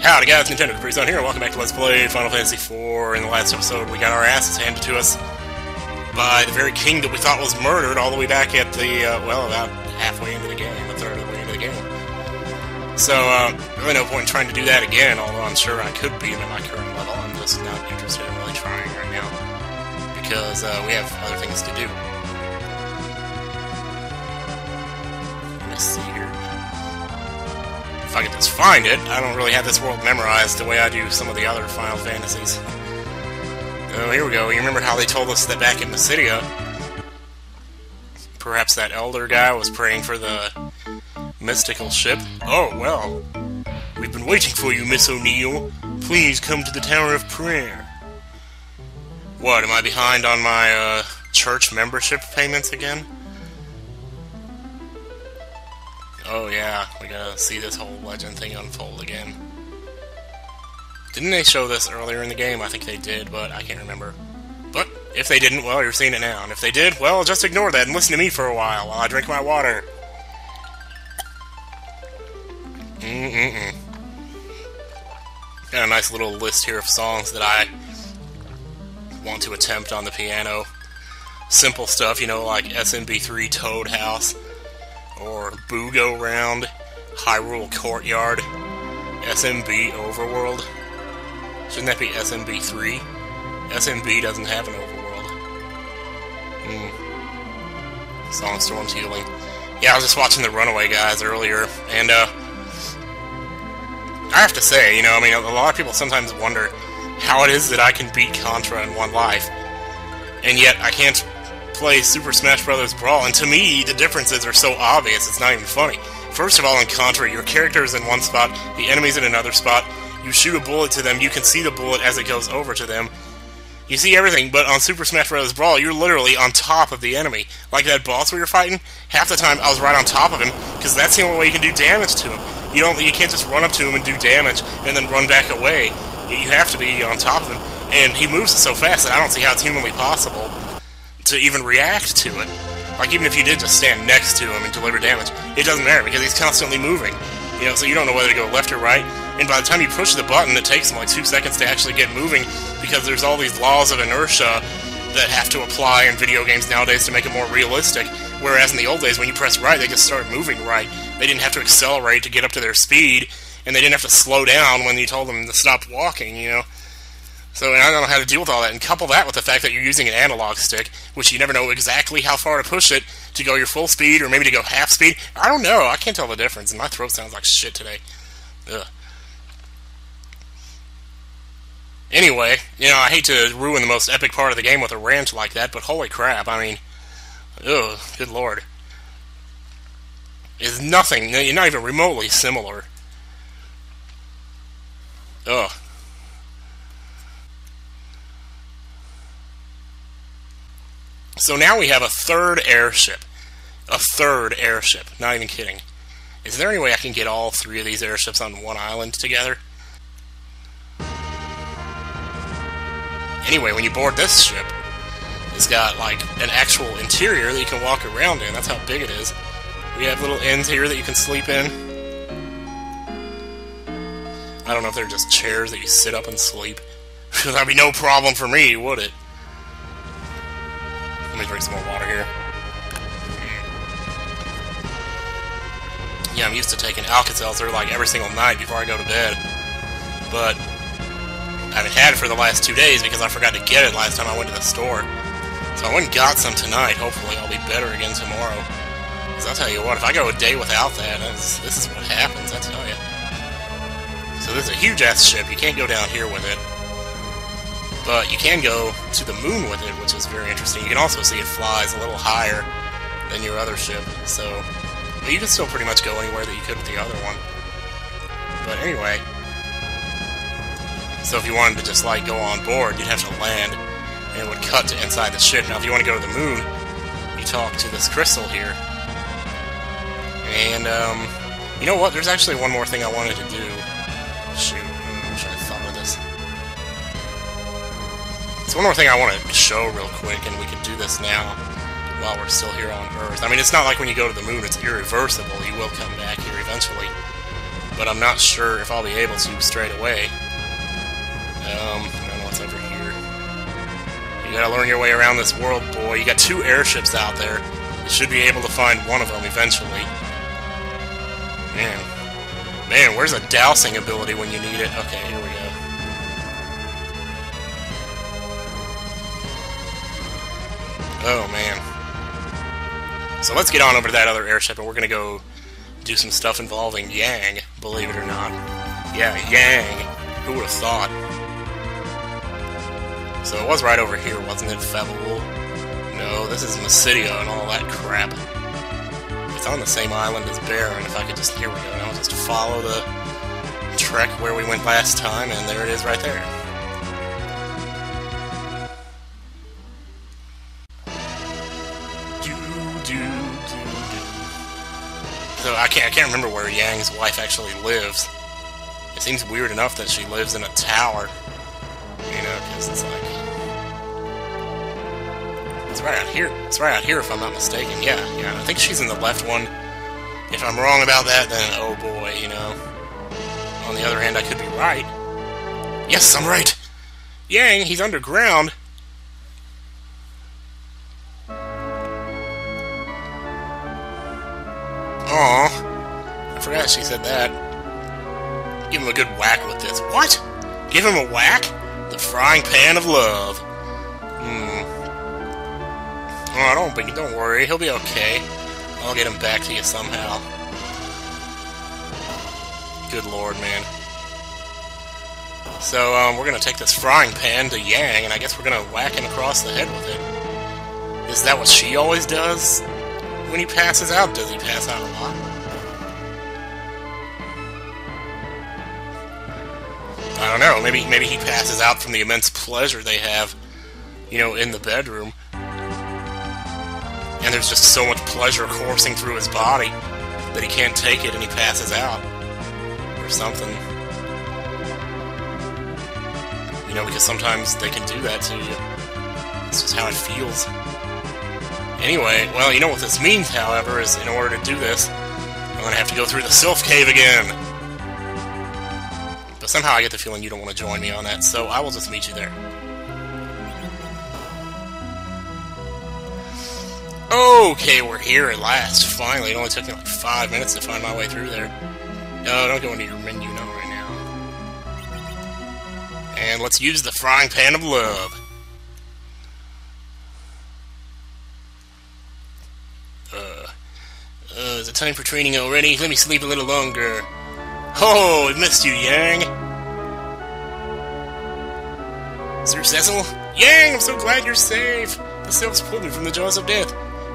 Howdy guys, Nintendo Capri Sun here, and welcome back to Let's Play Final Fantasy IV. In the last episode, we got our asses handed to us by the very king that we thought was murdered all the way back at the, well, about halfway into the game, a third of the way into the game. So, really no point in trying to do that again, although I'm sure I could beat him at my current level. I'm just not interested in really trying right now, because we have other things to do. Let's see here. If I could just find it, I don't really have this world memorized the way I do some of the other Final Fantasies. Oh, here we go. You remember how they told us that back in Mysidia, perhaps that elder guy was praying for the mystical ship? Oh, well. We've been waiting for you, Miss O'Neill. Please come to the Tower of Prayer. What, am I behind on my, church membership payments again? Oh yeah, we gotta see this whole legend thing unfold again. Didn't they show this earlier in the game? I think they did, but I can't remember. But, if they didn't, well, you're seeing it now. And if they did, well, just ignore that and listen to me for a while I drink my water. Got a nice little list here of songs that I want to attempt on the piano. Simple stuff, you know, like SMB3 Toad House, or Boo Go Round, Hyrule Courtyard, SMB Overworld. Shouldn't that be SMB3? SMB doesn't have an overworld. Songstorm's Healing. Yeah, I was just watching the Runaway guys earlier, and I have to say, you know, I mean, a lot of people sometimes wonder how it is that I can beat Contra in one life, and yet I can't play Super Smash Bros. Brawl, and to me, the differences are so obvious, it's not even funny. First of all, in Contra, your character is in one spot, the enemy's in another spot, you shoot a bullet to them, you can see the bullet as it goes over to them, you see everything, but on Super Smash Bros. Brawl, you're literally on top of the enemy. Like that boss we were fighting, half the time I was right on top of him, because that's the only way you can do damage to him. You can't just run up to him and do damage, and then run back away. You have to be on top of him, and he moves so fast that I don't see how it's humanly possible to even react to it. Like, even if you did just stand next to him and deliver damage, it doesn't matter, because he's constantly moving. You know, so you don't know whether to go left or right, and by the time you push the button, it takes him like 2 seconds to actually get moving, because there's all these laws of inertia that have to apply in video games nowadays to make it more realistic, whereas in the old days, when you press right, they just started moving right. They didn't have to accelerate to get up to their speed, and they didn't have to slow down when you told them to stop walking, you know? So, and I don't know how to deal with all that, and couple that with the fact that you're using an analog stick, which you never know exactly how far to push it, to go your full speed, or maybe to go half speed. I don't know, I can't tell the difference, and my throat sounds like shit today. Ugh. Anyway, you know, I hate to ruin the most epic part of the game with a rant like that, but holy crap, I mean, ugh, good lord. It's nothing, you're not even remotely similar. Ugh. So now we have a third airship. A third airship. Not even kidding. Is there any way I can get all three of these airships on one island together? Anyway, when you board this ship, it's got, like, an actual interior that you can walk around in. That's how big it is. We have little inns here that you can sleep in. I don't know if they're just chairs that you sit up and sleep. That'd be no problem for me, would it? Let me drink some more water here. Yeah, I'm used to taking Alka-Seltzer like every single night before I go to bed. But I haven't had it for the last 2 days because I forgot to get it last time I went to the store. So I went and got some tonight. Hopefully I'll be better again tomorrow. Because I'll tell you what, if I go a day without that, this is what happens, I tell you. So this is a huge-ass ship. You can't go down here with it. But you can go to the moon with it, which is very interesting. You can also see it flies a little higher than your other ship, so... But you can still pretty much go anywhere that you could with the other one. But anyway... So if you wanted to just, like, go on board, you'd have to land, and it would cut to inside the ship. Now if you want to go to the moon, you talk to this crystal here. And, you know what? There's actually one more thing I wanted to do. Shoot, I wish I thought of this. There's one more thing I want to show real quick, and we can do this now while we're still here on Earth. I mean, it's not like when you go to the moon, it's irreversible. You will come back here eventually. but I'm not sure if I'll be able to straight away. I don't know what's over here. You gotta learn your way around this world, boy. You got 2 airships out there. You should be able to find one of them eventually. Man, where's a dousing ability when you need it? Okay, here we go. Oh, man. So let's get on over to that other airship, and we're gonna go do some stuff involving Yang, believe it or not. Yeah, Yang. Who would have thought? So it was right over here, wasn't it, Fabul? No, this is Mysidia and all that crap. It's on the same island as Baron. If I could just... Here we go. Now I'll just follow the trek where we went last time, and there it is right there. So I can't remember where Yang's wife actually lives. It seems weird enough that she lives in a tower. You know, because it's like... It's right out here. It's right out here, if I'm not mistaken. Yeah, I think she's in the left one. If I'm wrong about that, then oh boy, you know. On the other hand, I could be right. Yes, I'm right! Yang, he's underground! Aw, I forgot she said that. Give him a good whack with this. What? Give him a whack? The frying pan of love. Oh, don't worry, he'll be okay. I'll get him back to you somehow. Good lord, man. So, we're gonna take this frying pan to Yang, and I guess we're gonna whack him across the head with it. Is that what she always does? When he passes out, does he pass out a lot? I don't know, maybe he passes out from the immense pleasure they have, you know, in the bedroom. And there's just so much pleasure coursing through his body that he can't take it and he passes out. Or something. You know, because sometimes they can do that to you. It's just how it feels. Anyway, well, you know what this means, however, is in order to do this, I'm gonna have to go through the Sylph Cave again. But somehow I get the feeling you don't want to join me on that, so I will just meet you there. Okay, we're here at last. Finally, it only took me like 5 minutes to find my way through there. No, don't go into your menu now right now. And let's use the frying pan of love. Is it time for training already? Let me sleep a little longer. Oh, I missed you, Yang. Sir Cecil? Yang, I'm so glad you're safe. The Sylphs pulled me from the jaws of death.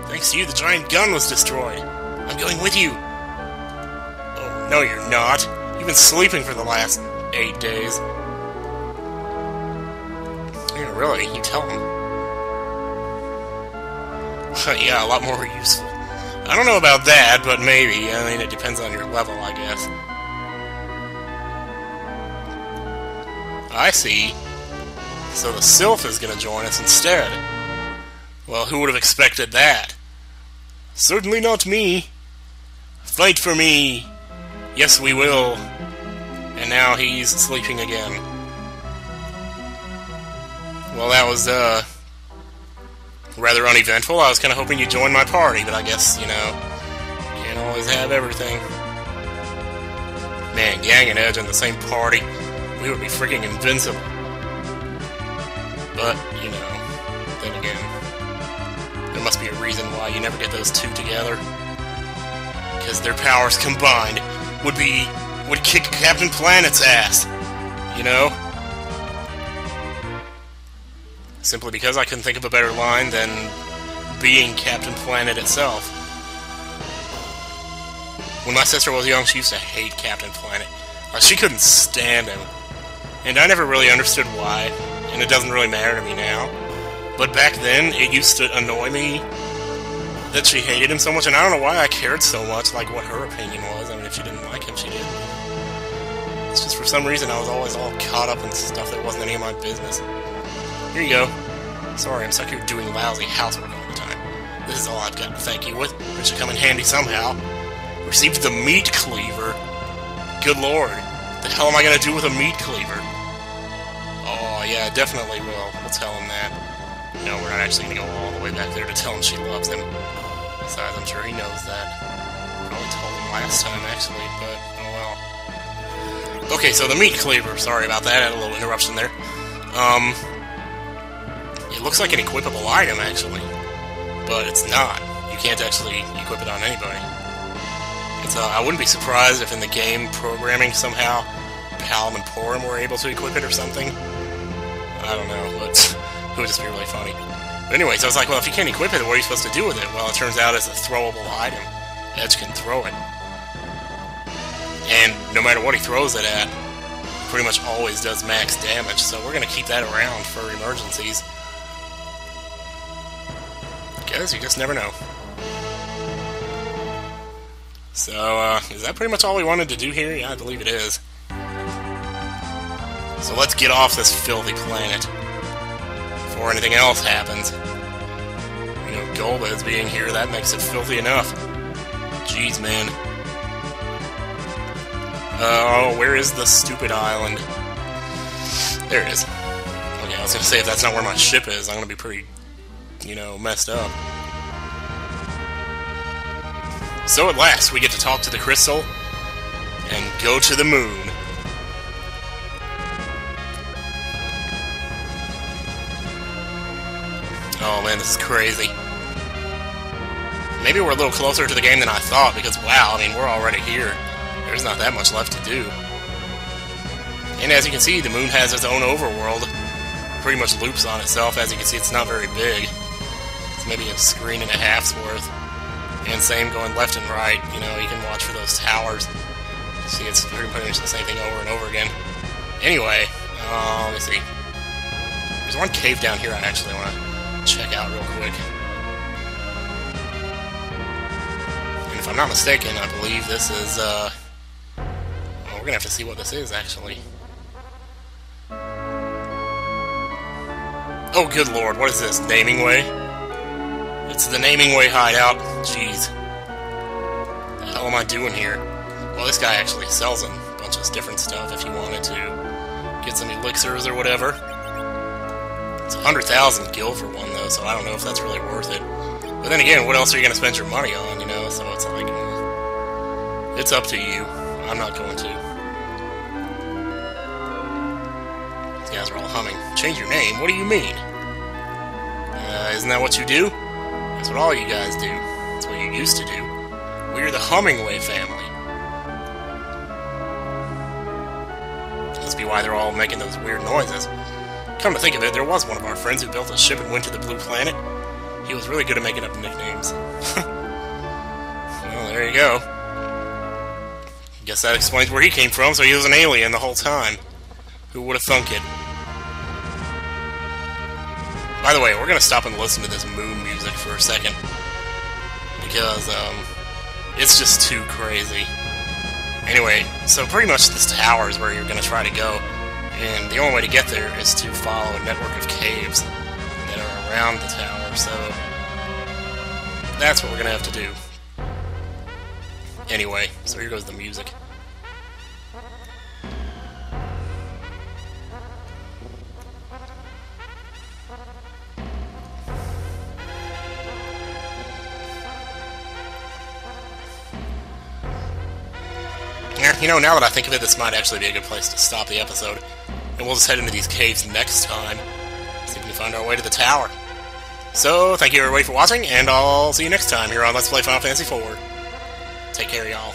Thanks to you, the giant gun was destroyed. I'm going with you. Oh, no you're not. You've been sleeping for the last 8 days. Yeah, really, you tell him. Yeah, a lot more useful. I don't know about that, but maybe. I mean, it depends on your level, I guess. I see. So the Sylph is going to join us instead. Well, who would have expected that? Certainly not me. Fight for me. Yes, we will. And now he's sleeping again. Well, that was, rather uneventful. I was kind of hoping you'd join my party, but I guess, you know, can't always have everything. Man, Yang and Edge in the same party, we would be freaking invincible. But, you know, then again, there must be a reason why you never get those two together. Because their powers combined would kick Captain Planet's ass, you know? Simply because I couldn't think of a better line than being Captain Planet itself. When my sister was young, she used to hate Captain Planet. She couldn't stand him. And I never really understood why, and it doesn't really matter to me now. But back then, it used to annoy me that she hated him so much, and I don't know why I cared so much, like what her opinion was. I mean, if she didn't like him, she did. It's just for some reason I was always all caught up in stuff that wasn't any of my business. Here you go. Sorry, I'm stuck here doing lousy housework all the time. This is all I've got to thank you with. It should come in handy somehow. Received the meat cleaver. Good lord. The hell am I gonna do with a meat cleaver? Oh, yeah, definitely will. We'll tell him that. No, we're not actually gonna go all the way back there to tell him she loves him. Besides, I'm sure he knows that. Probably told him last time, actually, but oh well. Okay, so the meat cleaver. Sorry about that, I had a little interruption there. It looks like an equipable item, actually. But it's not. You can't actually equip it on anybody. It's, I wouldn't be surprised if in the game programming somehow Palom and Porum were able to equip it or something. I don't know, but it would just be really funny. But anyway, so I was like, well, if you can't equip it, what are you supposed to do with it? Well, it turns out it's a throwable item. Edge can throw it. And no matter what he throws it at, it pretty much always does max damage, so we're going to keep that around for emergencies. Because you just never know. So, is that pretty much all we wanted to do here? Yeah, I believe it is. So let's get off this filthy planet before anything else happens. You know, Golbez being here, that makes it filthy enough. Jeez, man. Oh, where is the stupid island? There it is. Okay, I was gonna say, if that's not where my ship is, I'm gonna be pretty, you know, messed up. So at last, we get to talk to the crystal and go to the moon. Oh man, this is crazy. Maybe we're a little closer to the game than I thought, because wow, I mean, we're already here. There's not that much left to do. And as you can see, the moon has its own overworld. Pretty much loops on itself. As you can see, it's not very big. It's maybe a screen and a half's worth. And same going left and right, you know, you can watch for those towers. See, it's pretty much the same thing over and over again. Anyway, let me see. There's one cave down here I actually want to check out real quick. And if I'm not mistaken, I believe this is, well, we're gonna have to see what this is, actually. Oh, good lord, what is this? Naming Way? It's the Naming Way hideout. Jeez. What the hell am I doing here? Well, this guy actually sells a bunch of different stuff if you wanted to get some elixirs or whatever. It's 100,000 gil for one, though, so I don't know if that's really worth it. But then again, what else are you going to spend your money on, you know? So it's like, it's up to you. I'm not going to. These guys are all humming. Change your name? What do you mean? Isn't that what you do? That's what all you guys do. That's what you used to do. We're the Hummingway family. Must be why they're all making those weird noises. Come to think of it, there was one of our friends who built a ship and went to the Blue Planet. He was really good at making up nicknames. Well, there you go. Guess that explains where he came from, so he was an alien the whole time. Who would have thunk it? By the way, we're gonna stop and listen to this moon music for a second. Because, it's just too crazy. Anyway, so pretty much this tower is where you're gonna try to go. And the only way to get there is to follow a network of caves that are around the tower, so that's what we're gonna have to do. Anyway, so here goes the music. You know, now that I think of it, this might actually be a good place to stop the episode. And we'll just head into these caves next time. See if we can find our way to the tower. So, thank you everybody for watching, and I'll see you next time here on Let's Play Final Fantasy IV. Take care, y'all.